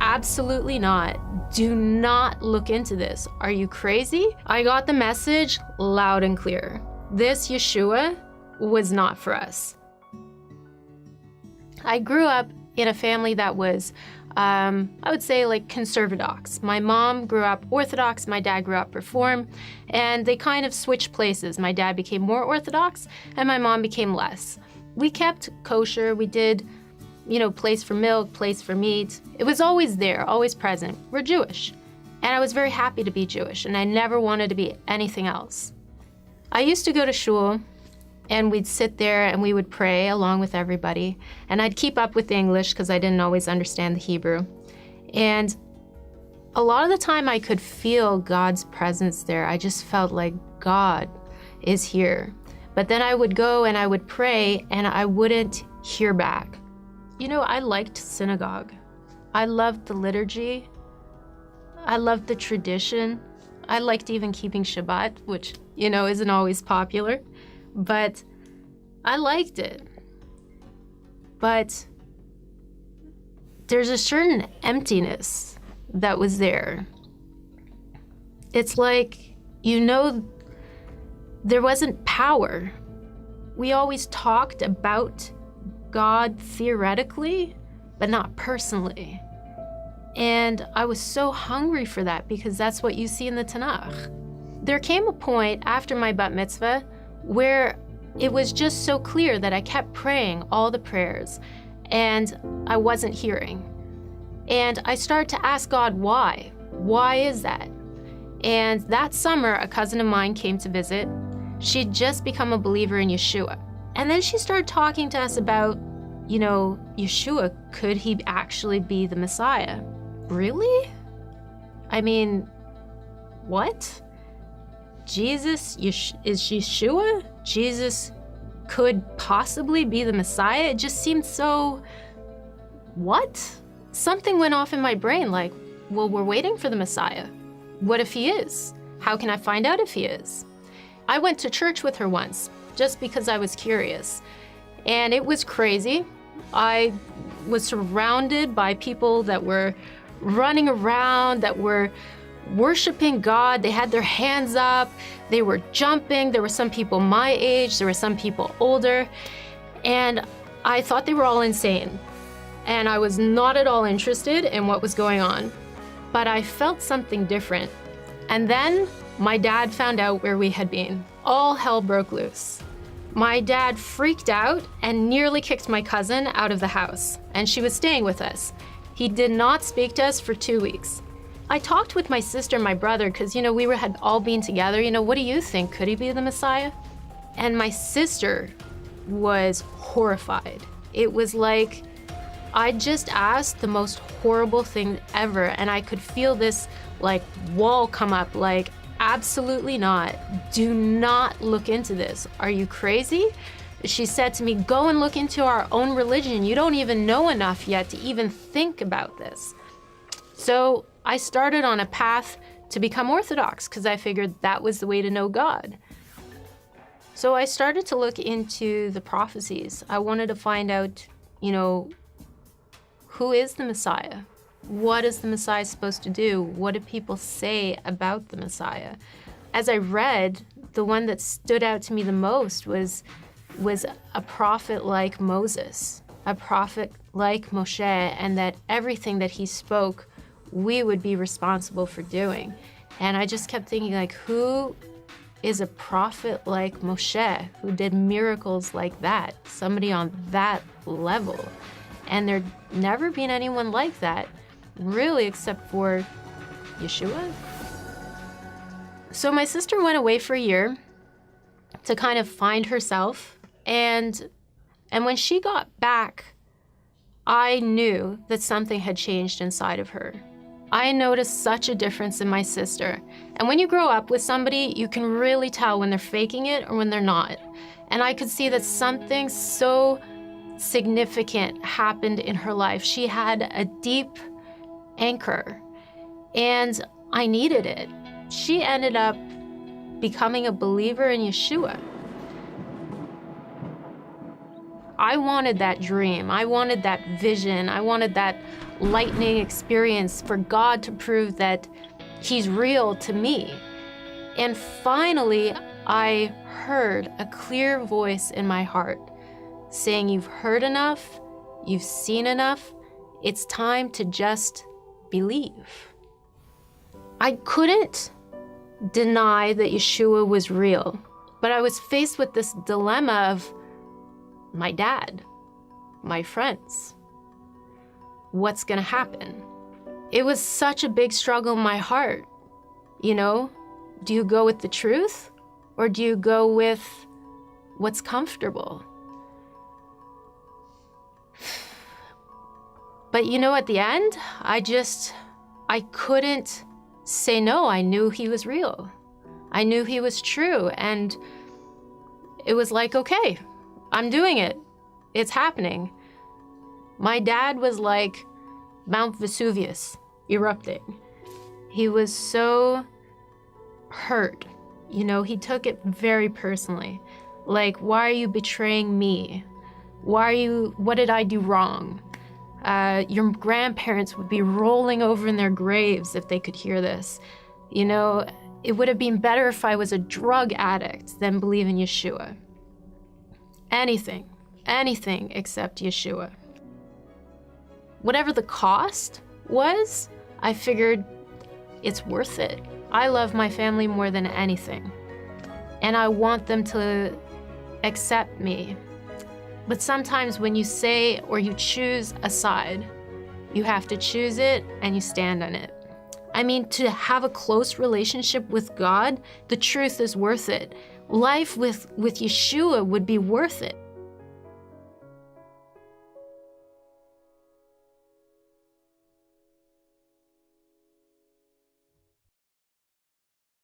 absolutely not. Do not look into this. Are you crazy? I got the message loud and clear. This Yeshua was not for us. I grew up in a family that was, I would say, like conservadox. My mom grew up Orthodox, my dad grew up Reform, and they kind of switched places. My dad became more Orthodox, and my mom became less. We kept kosher, we did, place for milk, place for meat. It was always there, always present. We're Jewish. And I was very happy to be Jewish, and I never wanted to be anything else. I used to go to shul, and we'd sit there and we would pray along with everybody. And I'd keep up with the English because I didn't always understand the Hebrew. And a lot of the time I could feel God's presence there. I just felt like God is here. But then I would go and I would pray and I wouldn't hear back. I liked synagogue. I loved the liturgy. I loved the tradition. I liked even keeping Shabbat, which, isn't always popular. But I liked it. But there's a certain emptiness that was there. It's like, there wasn't power. We always talked about God theoretically, but not personally. And I was so hungry for that because that's what you see in the Tanakh. There came a point after my bat mitzvah where it was just so clear that I kept praying all the prayers and I wasn't hearing. And I started to ask God, why? Why is that? And that summer, a cousin of mine came to visit. She'd just become a believer in Yeshua. And then she started talking to us about, Yeshua, could he actually be the Messiah? Really? I mean, what? Jesus is Yeshua? Jesus could possibly be the Messiah? It just seemed so, what? Something went off in my brain like, well, we're waiting for the Messiah. What if he is? How can I find out if he is? I went to church with her once, just because I was curious. And it was crazy. I was surrounded by people that were running around, that were worshiping God. They had their hands up, they were jumping. There were some people my age, there were some people older, and I thought they were all insane. And I was not at all interested in what was going on, but I felt something different. And then my dad found out where we had been. All hell broke loose. My dad freaked out and nearly kicked my cousin out of the house, and she was staying with us. He did not speak to us for 2 weeks. I talked with my sister and my brother because, we had all been together. What do you think? Could he be the Messiah? And my sister was horrified. It was like I just asked the most horrible thing ever, and I could feel this wall come up like, absolutely not. Do not look into this. Are you crazy? She said to me, go and look into our own religion. You don't even know enough yet to even think about this. So I started on a path to become Orthodox because I figured that was the way to know God. So I started to look into the prophecies. I wanted to find out, who is the Messiah? What is the Messiah supposed to do? What do people say about the Messiah? As I read, the one that stood out to me the most was a prophet like Moses, a prophet like Moshe, and that everything that he spoke, we would be responsible for doing. And I just kept thinking, who is a prophet like Moshe, who did miracles like that? Somebody on that level. And there'd never been anyone like that, really, except for Yeshua. So my sister went away for a year to kind of find herself. And when she got back, I knew that something had changed inside of her. I noticed such a difference in my sister. And when you grow up with somebody, you can really tell when they're faking it or when they're not. And I could see that something so significant happened in her life. She had a deep anchor, and I needed it. She ended up becoming a believer in Yeshua. I wanted that dream. I wanted that vision. I wanted that lightning experience for God to prove that He's real to me. And finally, I heard a clear voice in my heart saying, you've heard enough, you've seen enough, it's time to just believe. I couldn't deny that Yeshua was real, but I was faced with this dilemma of my dad, my friends. What's gonna happen? It was such a big struggle in my heart. You know, do you go with the truth or do you go with what's comfortable? But you know, at the end, I couldn't say no. I knew He was real. I knew He was true. And it was like, okay, I'm doing it. It's happening. My dad was like Mount Vesuvius erupting. He was so hurt. You know, he took it very personally. Like, why are you betraying me? What did I do wrong? Your grandparents would be rolling over in their graves if they could hear this. You know, it would have been better if I was a drug addict than believe in Yeshua. Anything except Yeshua. Whatever the cost was, I figured it's worth it. I love my family more than anything, and I want them to accept me. But sometimes when you say or you choose a side, you have to choose it and you stand on it. I mean, to have a close relationship with God, the truth is worth it. Life with Yeshua would be worth it.